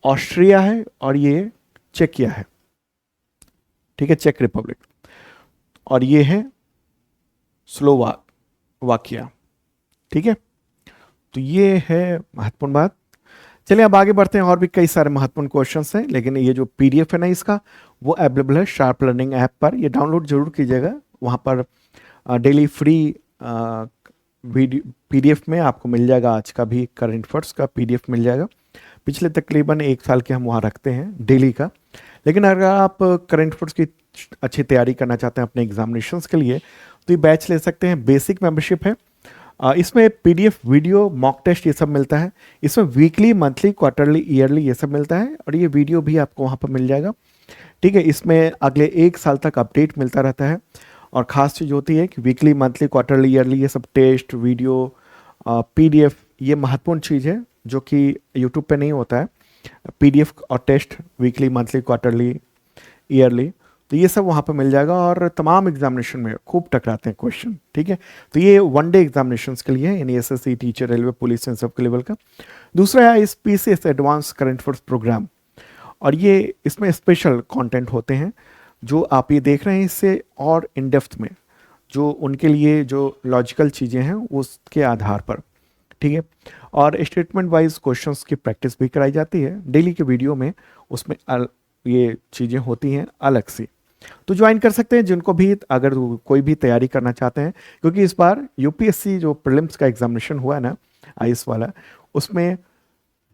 ऑस्ट्रिया है, और ये चेकिया है। ठीक है, चेक रिपब्लिक, और ये है स्लोवाकिया। ठीक है, तो ये है महत्वपूर्ण बात। चलिए अब आगे बढ़ते हैं, और भी कई सारे महत्वपूर्ण क्वेश्चंस हैं, लेकिन ये जो PDF है ना इसका, वो अवेलेबल है शार्प लर्निंग ऐप पर। ये डाउनलोड जरूर कीजिएगा, वहाँ पर डेली फ्री वीडियो पीडीएफ में आपको मिल जाएगा, आज का भी करंट अफेयर्स का पीडीएफ मिल जाएगा। पिछले तकरीबन 1 साल के हम वहाँ रखते हैं डेली का। लेकिन अगर आप करंट अफेयर्स की अच्छी तैयारी करना चाहते हैं अपने एग्जामिनेशंस के लिए, तो ये बैच ले सकते हैं। बेसिक मेंबरशिप है। इसमें पीडीएफ, वीडियो, मॉक टेस्ट ये सब मिलता है। इसमें वीकली, मंथली, क्वार्टरली, ईयरली ये सब मिलता है, और ये वीडियो भी आपको वहाँ पर मिल जाएगा। ठीक है, इसमें अगले 1 साल तक अपडेट मिलता रहता है। और ख़ास चीज़ होती है कि वीकली, मंथली, क्वार्टरली, ईयरली ये सब टेस्ट, वीडियो, पीडीएफ, ये महत्वपूर्ण चीज़ है जो कि यूट्यूब पे नहीं होता है। पीडीएफ और test weekly, monthly, quarterly, yearly, तो ये सब वहाँ पर मिल जाएगा। और तमाम एग्जामिनेशन में खूब टकराते हैं क्वेश्चन। ठीक है, तो ये 1 डे एग्जामिनेशन के लिए है, यानी एसएससी, टीचर, रेलवे, पुलिस, इन सब के लेवल का। दूसरा है PCS advance current affairs program, और ये इसमें स्पेशल कंटेंट होते हैं जो आप ये देख रहे हैं, इससे और इन डेप्थ में जो उनके लिए जो लॉजिकल चीज़ें हैं उसके आधार पर। ठीक है, और स्टेटमेंट वाइज क्वेश्चंस की प्रैक्टिस भी कराई जाती है डेली के वीडियो में। उसमें ये चीज़ें होती हैं अलग से, तो ज्वाइन कर सकते हैं जिनको भी, अगर कोई भी तैयारी करना चाहते हैं। क्योंकि इस बार यूपीएससी जो प्रीलिम्स का एग्जामिनेशन हुआ है ना, आईएएस वाला, उसमें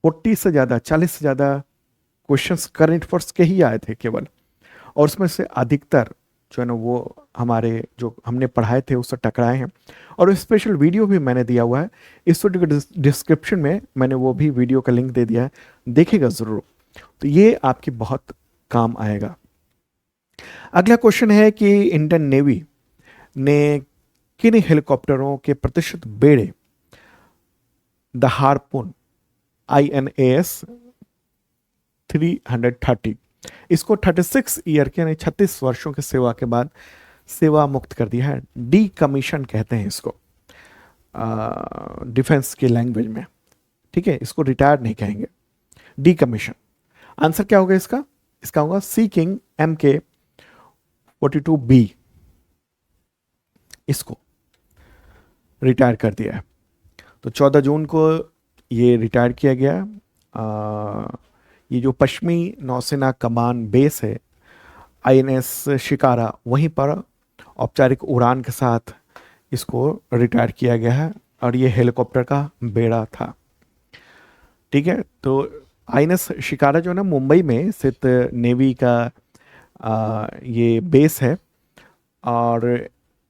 40 से ज़्यादा, 40 से ज़्यादा क्वेश्चंस करंट अफेयर्स के ही आए थे केवल। और उसमें से अधिकतर जो है ना वो हमारे जो हमने पढ़ाए थे उससे टकराए हैं। और स्पेशल वीडियो भी मैंने दिया हुआ है, इस वीडियो के डिस्क्रिप्शन में मैंने वो भी वीडियो का लिंक दे दिया है, देखिएगा ज़रूर। तो ये आपकी बहुत काम आएगा। अगला क्वेश्चन है कि इंडियन नेवी ने किन हेलीकॉप्टरों के प्रतिशत बेड़े द हार्पून INAS 330 इसको 36 ईयर के, यानी 36 वर्षों की सेवा के बाद सेवा मुक्त कर दिया है। डी कमीशन कहते हैं इसको डिफेंस की लैंग्वेज में। ठीक है, इसको रिटायर्ड नहीं कहेंगे, डी कमीशन। आंसर क्या होगा इसका? इसका होगा सी किंग MK-42B, इसको रिटायर कर दिया है। तो 14 जून को ये रिटायर किया गया। ये जो पश्चिमी नौसेना कमान बेस है INS शिकारा, वहीं पर औपचारिक उड़ान के साथ इसको रिटायर किया गया है, और ये हेलीकॉप्टर का बेड़ा था। ठीक है, तो INS शिकारा जो है ना, मुंबई में स्थित नेवी का ये बेस है, और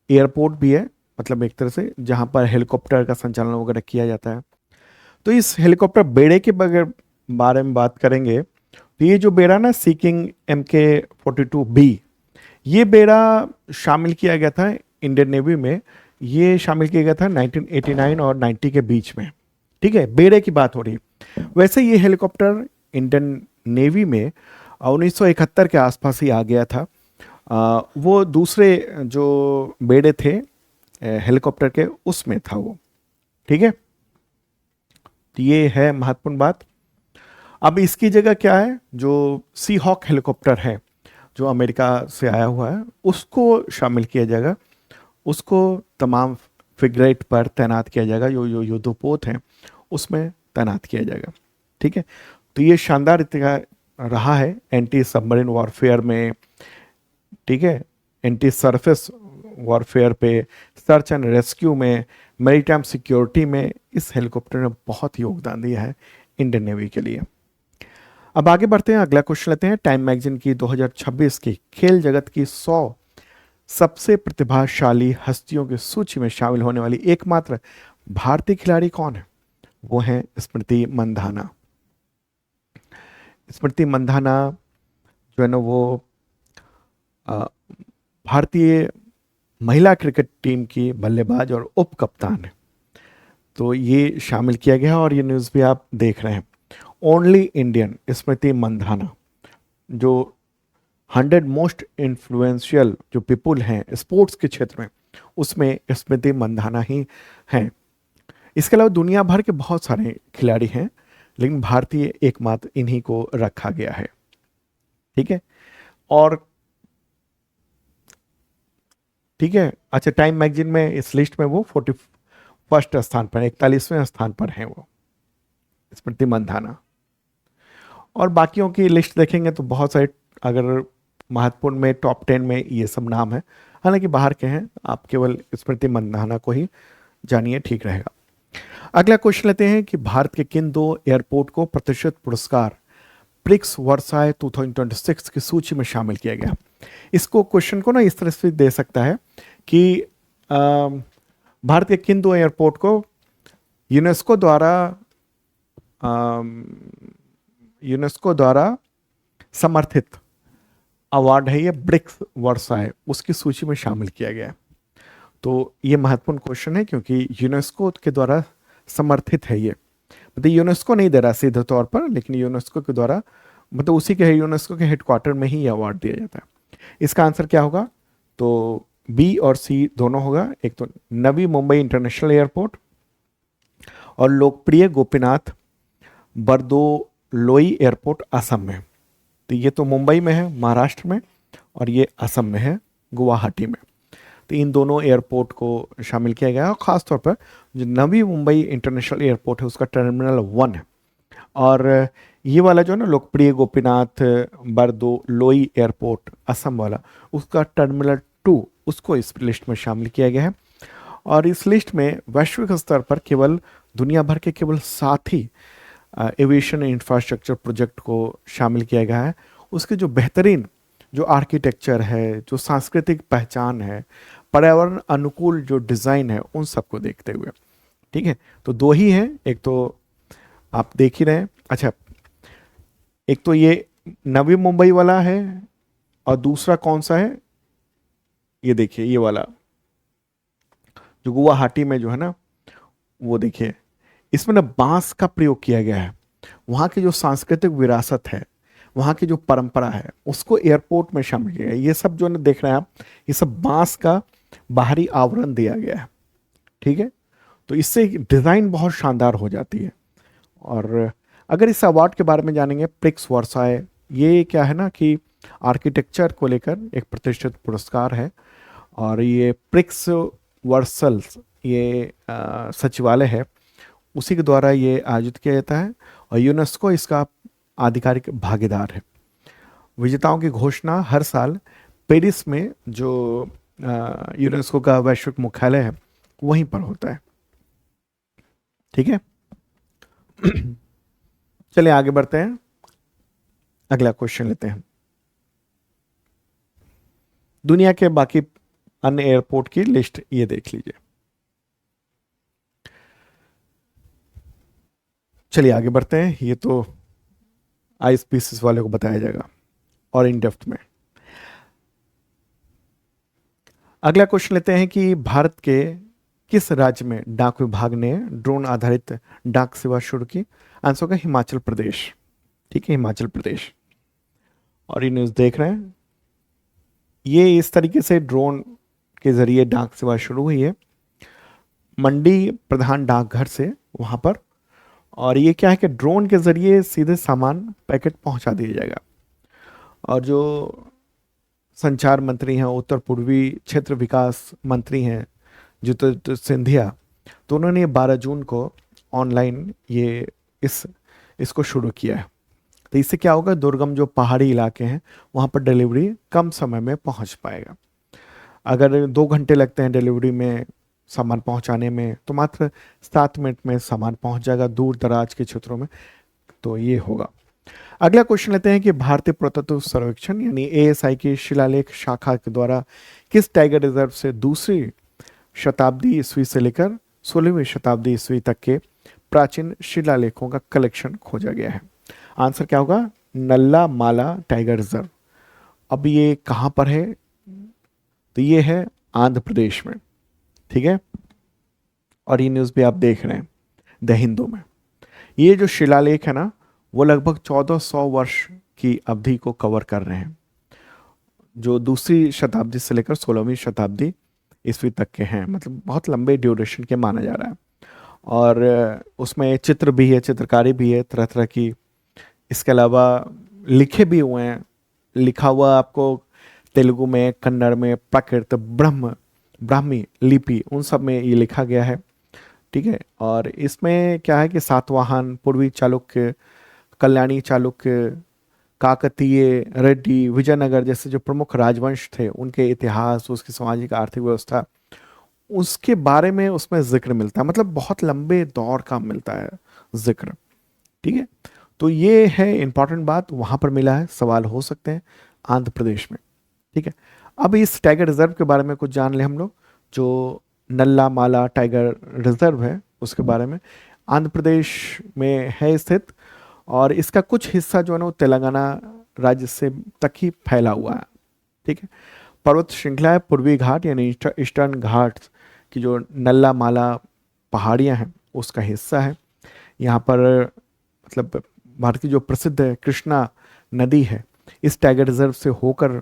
एयरपोर्ट भी है, मतलब एक तरह से जहाँ पर हेलीकॉप्टर का संचालन वगैरह किया जाता है। तो इस हेलीकॉप्टर बेड़े के बारे में बात करेंगे, तो ये जो बेड़ा ना, सी किंग MK-42B, ये बेड़ा शामिल किया गया था इंडियन नेवी में। ये शामिल किया गया था 1989 और 90 के बीच में। ठीक है, बेड़े की बात हो रही है। वैसे ये हेलीकॉप्टर इंडियन नेवी में 1971 के आसपास ही आ गया था। वो दूसरे जो बेड़े थे हेलीकॉप्टर के, उसमें था वो। ठीक है, तो ये है महत्वपूर्ण बात। अब इसकी जगह क्या है, जो सी हॉक हेलीकॉप्टर है जो अमेरिका से आया हुआ है, उसको शामिल किया जाएगा। उसको तमाम फ्रिगेट पर तैनात किया जाएगा, जो युद्धपोत हैं उसमें तैनात किया जाएगा। ठीक है, तो ये शानदार इतिहास रहा है एंटी सबमरीन वॉरफेयर में। ठीक है, एंटी सरफेस वॉरफेयर पे, सर्च एंड रेस्क्यू में, मैरीटाइम सिक्योरिटी में इस हेलीकॉप्टर ने बहुत योगदान दिया है इंडियन नेवी के लिए। अब आगे बढ़ते हैं, अगला क्वेश्चन लेते हैं। टाइम मैगजीन की 2026 की खेल जगत की 100 सबसे प्रतिभाशाली हस्तियों की सूची में शामिल होने वाली एकमात्र भारतीय खिलाड़ी कौन है? वो है स्मृति मंधाना। स्मृति मंधाना जो है ना वो भारतीय महिला क्रिकेट टीम की बल्लेबाज और उप कप्तान है। तो ये शामिल किया गया है, और ये न्यूज़ भी आप देख रहे हैं। ओनली इंडियन स्मृति मंधाना, जो 100 मोस्ट इन्फ्लुएंशियल जो पीपुल हैं स्पोर्ट्स के क्षेत्र में, उसमें स्मृति मंधाना ही हैं। इसके अलावा दुनिया भर के बहुत सारे खिलाड़ी हैं, लेकिन भारतीय एकमात्र इन्हीं को रखा गया है। ठीक है, और ठीक है, अच्छा, टाइम मैगजीन में इस लिस्ट में वो 41 स्थान पर, 41वें स्थान पर हैं वो स्मृति मंधाना। और बाकियों की लिस्ट देखेंगे तो बहुत सारे, अगर महत्वपूर्ण में टॉप 10 में ये सब नाम है, हालांकि बाहर के हैं, आप केवल स्मृति मंधाना को ही जानिए, ठीक रहेगा। अगला क्वेश्चन लेते हैं कि भारत के किन दो एयरपोर्ट को प्रतिष्ठित पुरस्कार प्रिक्स वर्साई 2026 की सूची में शामिल किया गया। इसको क्वेश्चन को ना इस तरह से दे सकता है कि भारत के किन दो एयरपोर्ट को यूनेस्को द्वारा यूनेस्को द्वारा समर्थित अवार्ड है, ये ब्रिक्स वर्साई, उसकी सूची में शामिल किया गया है। तो ये महत्वपूर्ण क्वेश्चन है क्योंकि यूनेस्को के द्वारा समर्थित है ये, मतलब यूनेस्को नहीं दे रहा सीधे तौर पर, लेकिन यूनेस्को के द्वारा, मतलब उसी के यूनेस्को के हेडक्वार्टर में ही ये अवार्ड दिया जाता है। इसका आंसर क्या होगा? तो बी और सी दोनों होगा। एक तो नवी मुंबई इंटरनेशनल एयरपोर्ट और लोकप्रिय गोपीनाथ बरदोलोई एयरपोर्ट असम में। तो ये तो मुंबई में है, महाराष्ट्र में, और ये असम में है, गुवाहाटी में। तो इन दोनों एयरपोर्ट को शामिल किया गया है। और ख़ासतौर पर जो नवी मुंबई इंटरनेशनल एयरपोर्ट है उसका टर्मिनल 1 है, और ये वाला जो है ना लोकप्रिय गोपीनाथ बरदोलोई एयरपोर्ट असम वाला, उसका टर्मिनल 2, उसको इस लिस्ट में शामिल किया गया है। और इस लिस्ट में वैश्विक स्तर पर केवल दुनिया भर के केवल 7 ही एविएशन इंफ्रास्ट्रक्चर प्रोजेक्ट को शामिल किया गया है। उसके जो बेहतरीन जो आर्किटेक्चर है, जो सांस्कृतिक पहचान है, पर्यावरण अनुकूल जो डिज़ाइन है, उन सबको देखते हुए, ठीक है। तो दो ही हैं, एक तो आप देख ही रहे हैं। अच्छा, एक तो ये नवी मुंबई वाला है और दूसरा कौन सा है, ये देखिए, ये वाला जो गुवाहाटी में जो है ना, वो देखिए, इसमें ना बांस का प्रयोग किया गया है। वहाँ की जो सांस्कृतिक विरासत है, वहाँ की जो परंपरा है, उसको एयरपोर्ट में शामिल किया गया है। ये सब जो है ना देख रहे हैं आप, ये सब बांस का बाहरी आवरण दिया गया है, ठीक है। तो इससे डिज़ाइन बहुत शानदार हो जाती है। और अगर इस अवार्ड के बारे में जानेंगे, प्रिक्स वर्साई, ये क्या है ना कि आर्किटेक्चर को लेकर एक प्रतिष्ठित पुरस्कार है। और ये प्रिक्स वर्सल्स, ये सचिवालय है, उसी के द्वारा ये आयोजित किया जाता है, और यूनेस्को इसका आधिकारिक भागीदार है। विजेताओं की घोषणा हर साल पेरिस में जो यूनेस्को का वैश्विक मुख्यालय है, वहीं पर होता है, ठीक है। चलिए आगे बढ़ते हैं, अगला क्वेश्चन लेते हैं। दुनिया के बाकी अन्य एयरपोर्ट की लिस्ट ये देख लीजिए। चलिए आगे बढ़ते हैं, ये तो आई स्पीसीज वाले को बताया जाएगा और इन डेप्थ में। अगला क्वेश्चन लेते हैं कि भारत के किस राज्य में डाक विभाग ने ड्रोन आधारित डाक सेवा शुरू की? आंसर होगा हिमाचल प्रदेश, ठीक है, हिमाचल प्रदेश। और ये न्यूज़ देख रहे हैं, ये इस तरीके से ड्रोन के जरिए डाक सेवा शुरू हुई है मंडी प्रधान डाकघर से वहाँ पर। और ये क्या है कि ड्रोन के जरिए सीधे सामान पैकेट पहुँचा दिया जाएगा। और जो संचार मंत्री हैं, उत्तर पूर्वी क्षेत्र विकास मंत्री हैं ज्योतिरादित्य सिंधिया, तो उन्होंने 12 जून को ऑनलाइन ये इसको शुरू किया है। तो इससे क्या होगा, दुर्गम जो पहाड़ी इलाके हैं वहाँ पर डिलीवरी कम समय में पहुँच पाएगा। अगर 2 घंटे लगते हैं डिलीवरी में, सामान पहुँचाने में, तो मात्र 7 मिनट में सामान पहुँच जाएगा दूर दराज के क्षेत्रों में। तो ये होगा। अगला क्वेश्चन लेते हैं कि भारतीय पुरातत्व सर्वेक्षण यानी एएसआई की शिलालेख शाखा के द्वारा किस टाइगर रिजर्व से दूसरी शताब्दी ईस्वी से लेकर 16वीं शताब्दी ईस्वी तक के प्राचीन शिलालेखों का कलेक्शन खोजा गया है? आंसर क्या होगा? नल्ला माला टाइगर रिजर्व। अब ये कहाँ पर है? तो ये है आंध्र प्रदेश में, ठीक है। और ये न्यूज़ भी आप देख रहे हैं द हिंदू में। ये जो शिलालेख है ना, वो लगभग 1400 वर्ष की अवधि को कवर कर रहे हैं, जो दूसरी शताब्दी से लेकर 16वीं शताब्दी ईस्वी तक के हैं। मतलब बहुत लंबे ड्यूरेशन के माना जा रहा है। और उसमें चित्र भी है, चित्रकारी भी है तरह तरह की। इसके अलावा लिखे भी हुए हैं, लिखा हुआ आपको तेलुगु में, कन्नड़ में, प्राकृत, ब्राह्मी लिपि, उन सब में ये लिखा गया है, ठीक है। और इसमें क्या है कि सातवाहन, पूर्वी चालुक्य, कल्याणी चालुक्य, काकतीय, रेड्डी, विजयनगर जैसे जो प्रमुख राजवंश थे, उनके इतिहास, उसकी सामाजिक आर्थिक व्यवस्था, उसके बारे में उसमें जिक्र मिलता है, मतलब बहुत लंबे दौर का मिलता है जिक्र। ठीक है, तो ये है इंपॉर्टेंट बात, वहां पर मिला है, सवाल हो सकते हैं आंध्र प्रदेश में। ठीक है, अब इस टाइगर रिजर्व के बारे में कुछ जान ले हम लोग। जो नल्ला माला टाइगर रिजर्व है उसके बारे में, आंध्र प्रदेश में है स्थित, और इसका कुछ हिस्सा जो है ना वो तेलंगाना राज्य से तक ही फैला हुआ है। ठीक है, पर्वत श्रृंखला है, पूर्वी घाट यानी ईस्टर्न घाट्स की जो नल्ला माला पहाड़ियां हैं उसका हिस्सा है। यहाँ पर मतलब भारत की जो प्रसिद्ध है कृष्णा नदी है, इस टाइगर रिजर्व से होकर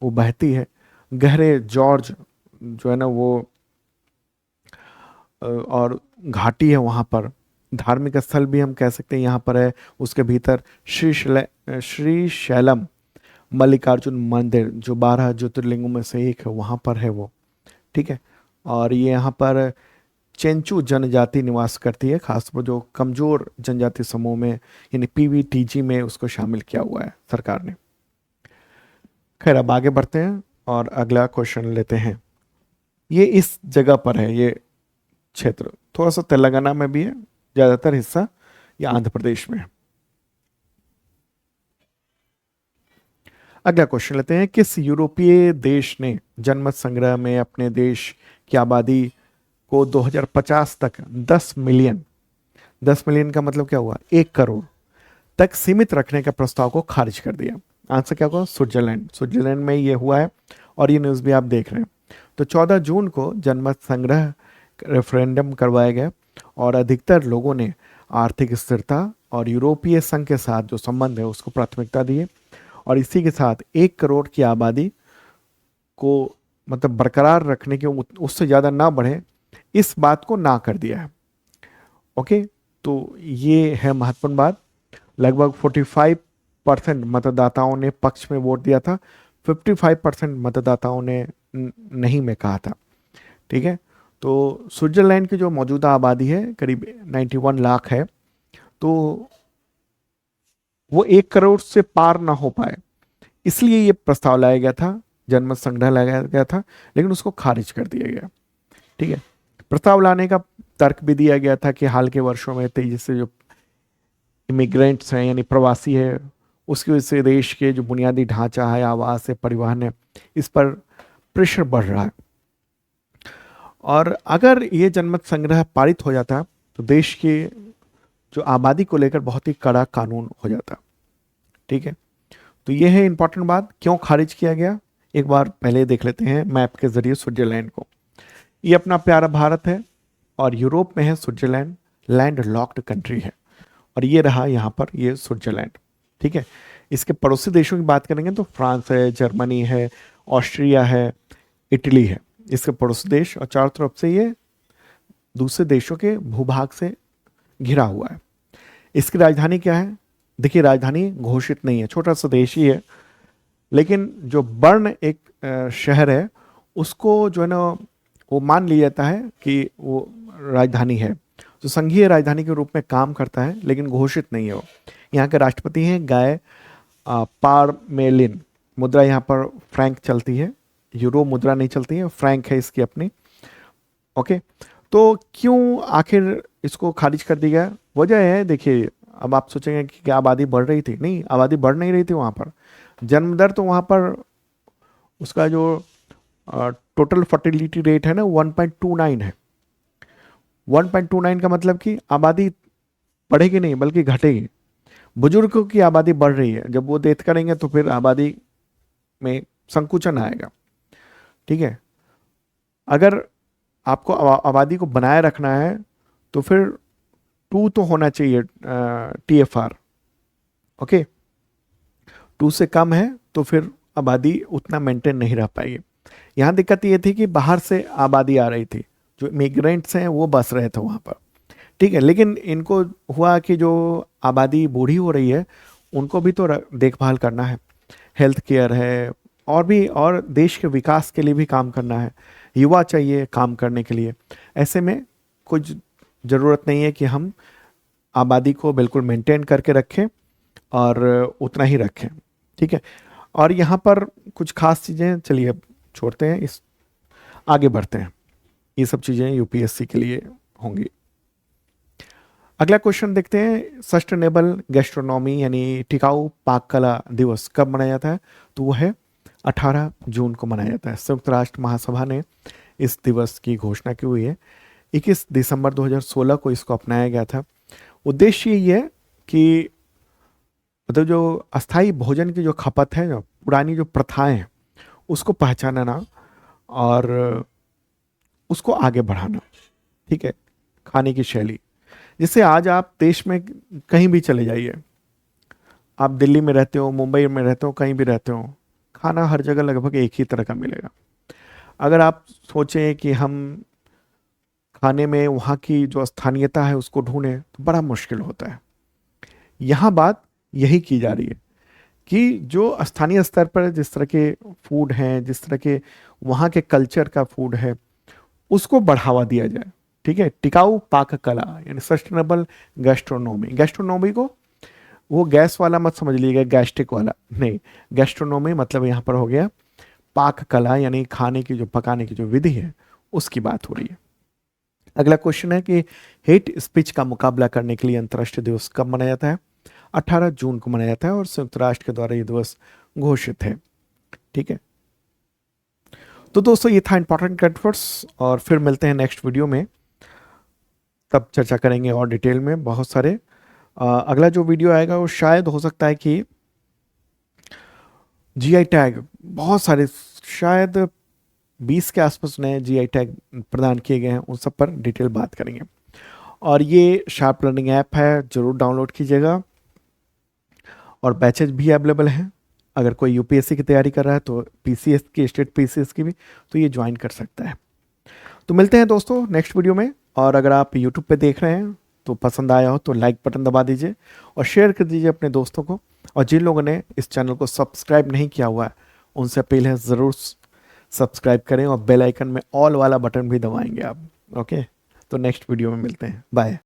वो बहती है। गहरे जॉर्ज जो है ना वो और घाटी है वहाँ पर, धार्मिक स्थल भी हम कह सकते हैं यहाँ पर है। उसके भीतर श्री शैलम मल्लिकार्जुन मंदिर जो 12 ज्योतिर्लिंगों में से एक है, वहाँ पर है वो। ठीक है, और ये यहाँ पर चेंचू जनजाति निवास करती है, खासतौर पर जो कमजोर जनजाति समूह में यानी पीवीटीजी में उसको शामिल किया हुआ है सरकार ने। खैर अब आगे बढ़ते हैं और अगला क्वेश्चन लेते हैं। ये इस जगह पर है, ये क्षेत्र थोड़ा सा तेलंगाना में भी है, ज्यादातर हिस्सा ये आंध्र प्रदेश में है। अगला क्वेश्चन लेते हैं, किस यूरोपीय देश ने जनमत संग्रह में अपने देश की आबादी को 2050 तक 10 मिलियन का मतलब क्या हुआ, 1 करोड़ तक सीमित रखने के प्रस्ताव को खारिज कर दिया? आंसर क्या होगा, स्विट्जरलैंड। स्विट्जरलैंड में ये हुआ है और ये न्यूज़ भी आप देख रहे हैं। तो 14 जून को जनमत संग्रह रेफरेंडम करवाया गया और अधिकतर लोगों ने आर्थिक स्थिरता और यूरोपीय संघ के साथ जो संबंध है उसको प्राथमिकता दी है, और इसी के साथ 1 करोड़ की आबादी को मतलब बरकरार रखने के, उससे ज़्यादा ना बढ़े, इस बात को ना कर दिया है। ओके, तो ये है महत्वपूर्ण बात। लगभग 45% मतदाताओं ने पक्ष में वोट दिया था, 55% मतदाताओं ने नहीं में कहा था। ठीक है, तो स्विट्जरलैंड की जो मौजूदा आबादी है करीब 91 लाख है, तो वो 1 करोड़ से पार ना हो पाए, इसलिए ये प्रस्ताव लाया गया था, जनमत संग्रह लाया गया था, लेकिन उसको खारिज कर दिया गया। ठीक है, प्रस्ताव लाने का तर्क भी दिया गया था कि हाल के वर्षों में तेजी से जो इमिग्रेंट्स हैं यानी प्रवासी है, उसकी वजह से देश के जो बुनियादी ढांचा है, आवास है, परिवहन है, इस पर प्रेशर बढ़ रहा है। और अगर ये जनमत संग्रह पारित हो जाता तो देश के जो आबादी को लेकर बहुत ही कड़ा कानून हो जाता। ठीक है, तो ये है इंपॉर्टेंट बात, क्यों खारिज किया गया। एक बार पहले देख लेते हैं मैप के जरिए स्विट्जरलैंड को। ये अपना प्यारा भारत है और यूरोप में है स्विट्जरलैंड, लैंड लॉक्ड कंट्री है, और ये रहा यहाँ पर ये स्विट्जरलैंड। ठीक है, इसके पड़ोसी देशों की बात करेंगे तो फ्रांस है, जर्मनी है, ऑस्ट्रिया है, इटली है, इसके पड़ोसी देश, और चारों तरफ से ये दूसरे देशों के भूभाग से घिरा हुआ है। इसकी राजधानी क्या है, देखिए राजधानी घोषित नहीं है, छोटा सा देश ही है, लेकिन जो बर्न एक शहर है उसको जो है ना वो मान लिया जाता है कि वो राजधानी है, तो संघीय राजधानी के रूप में काम करता है, लेकिन घोषित नहीं है वो। यहाँ के राष्ट्रपति हैं गाय पारमेलिन। मुद्रा यहाँ पर फ्रैंक चलती है, यूरो मुद्रा नहीं चलती है, फ्रैंक है इसकी अपनी। ओके, तो क्यों आखिर इसको खारिज कर दिया गया? वजह है, देखिए अब आप सोचेंगे कि क्या आबादी बढ़ रही थी? नहीं, आबादी बढ़ नहीं रही थी वहाँ पर। जन्म दर तो वहाँ पर उसका जो टोटल फर्टिलिटी रेट है ना 1.29 है। 1.29 का मतलब कि आबादी बढ़ेगी नहीं बल्कि घटेगी। बुजुर्गों की आबादी बढ़ रही है, जब वो डेथ करेंगे तो फिर आबादी में संकुचन आएगा। ठीक है, अगर आपको आबादी को बनाए रखना है तो फिर 2 तो होना चाहिए TFR। ओके, 2 से कम है तो फिर आबादी उतना मेंटेन नहीं रह पाएगी। यहाँ दिक्कत ये थी कि बाहर से आबादी आ रही थी, जो इमिग्रेंट्स हैं वो बस रहे थे वहाँ पर। ठीक है, लेकिन इनको हुआ कि जो आबादी बूढ़ी हो रही है उनको भी तो देखभाल करना है, हेल्थ केयर है, और भी, और देश के विकास के लिए भी काम करना है, युवा चाहिए काम करने के लिए। ऐसे में कुछ ज़रूरत नहीं है कि हम आबादी को बिल्कुल मेंटेन करके रखें और उतना ही रखें। ठीक है, और यहाँ पर कुछ खास चीज़ें, चलिए अब छोड़ते हैं, इस आगे बढ़ते हैं। ये सब चीज़ें यूपीएससी के लिए होंगी। अगला क्वेश्चन देखते हैं, सस्टेनेबल गैस्ट्रोनॉमी यानी टिकाऊ पाक कला दिवस कब मनाया जाता है? तो वो है 18 जून को मनाया जाता है। संयुक्त राष्ट्र महासभा ने इस दिवस की घोषणा की हुई है। 21 दिसंबर 2016 को इसको अपनाया गया था। उद्देश्य ये है कि मतलब जो अस्थाई भोजन की जो खपत है, जो पुरानी जो प्रथाएं हैं, उसको पहचानना और उसको आगे बढ़ाना। ठीक है, खाने की शैली, जिससे आज आप देश में कहीं भी चले जाइए, आप दिल्ली में रहते हो, मुंबई में रहते हो, कहीं भी रहते हो, खाना हर जगह लगभग एक ही तरह का मिलेगा। अगर आप सोचें कि हम खाने में वहाँ की जो स्थानीयता है उसको ढूंढें तो बड़ा मुश्किल होता है। यहाँ बात यही की जा रही है कि जो स्थानीय स्तर पर जिस तरह के फूड हैं, जिस तरह के वहाँ के कल्चर का फूड है, उसको बढ़ावा दिया जाए। ठीक है, टिकाऊ पाक कला यानी सस्टेनेबल गैस्ट्रोनॉमी। गैस्ट्रोनॉमी को वो गैस वाला मत समझ लीजिएगा, गैस्ट्रिक वाला नहीं। गैस्ट्रोनॉमी मतलब यहाँ पर हो गया पाक कला यानी खाने की जो पकाने की जो विधि है उसकी बात हो रही है। अगला क्वेश्चन है कि हेट स्पीच का मुकाबला करने के लिए अंतर्राष्ट्रीय दिवस कब मनाया जाता है? 18 जून को मनाया जाता है और संयुक्त राष्ट्र के द्वारा ये दिवस घोषित है। ठीक है, तो दोस्तों ये था इंपॉर्टेंट करंट अफेयर्स, और फिर मिलते हैं नेक्स्ट वीडियो में, तब चर्चा करेंगे और डिटेल में बहुत सारे। अगला जो वीडियो आएगा वो शायद हो सकता है कि जीआई टैग, बहुत सारे शायद 20 के आसपास नए जीआई टैग प्रदान किए गए हैं, उन सब पर डिटेल बात करेंगे। और ये शार्प लर्निंग ऐप है, जरूर डाउनलोड कीजिएगा, और बैचेज भी अवेलेबल हैं। अगर कोई यूपीएससी की तैयारी कर रहा है तो पीसीएस की, स्टेट पीसीएस की भी, तो ये ज्वाइन कर सकता है। तो मिलते हैं दोस्तों नेक्स्ट वीडियो में, और अगर आप यूट्यूब पे देख रहे हैं तो पसंद आया हो तो लाइक बटन दबा दीजिए और शेयर कर दीजिए अपने दोस्तों को, और जिन लोगों ने इस चैनल को सब्सक्राइब नहीं किया हुआ है उनसे अपील है ज़रूर सब्सक्राइब करें, और बेल आइकन में ऑल वाला बटन भी दबाएंगे आप। ओके, तो नेक्स्ट वीडियो में मिलते हैं, बाय।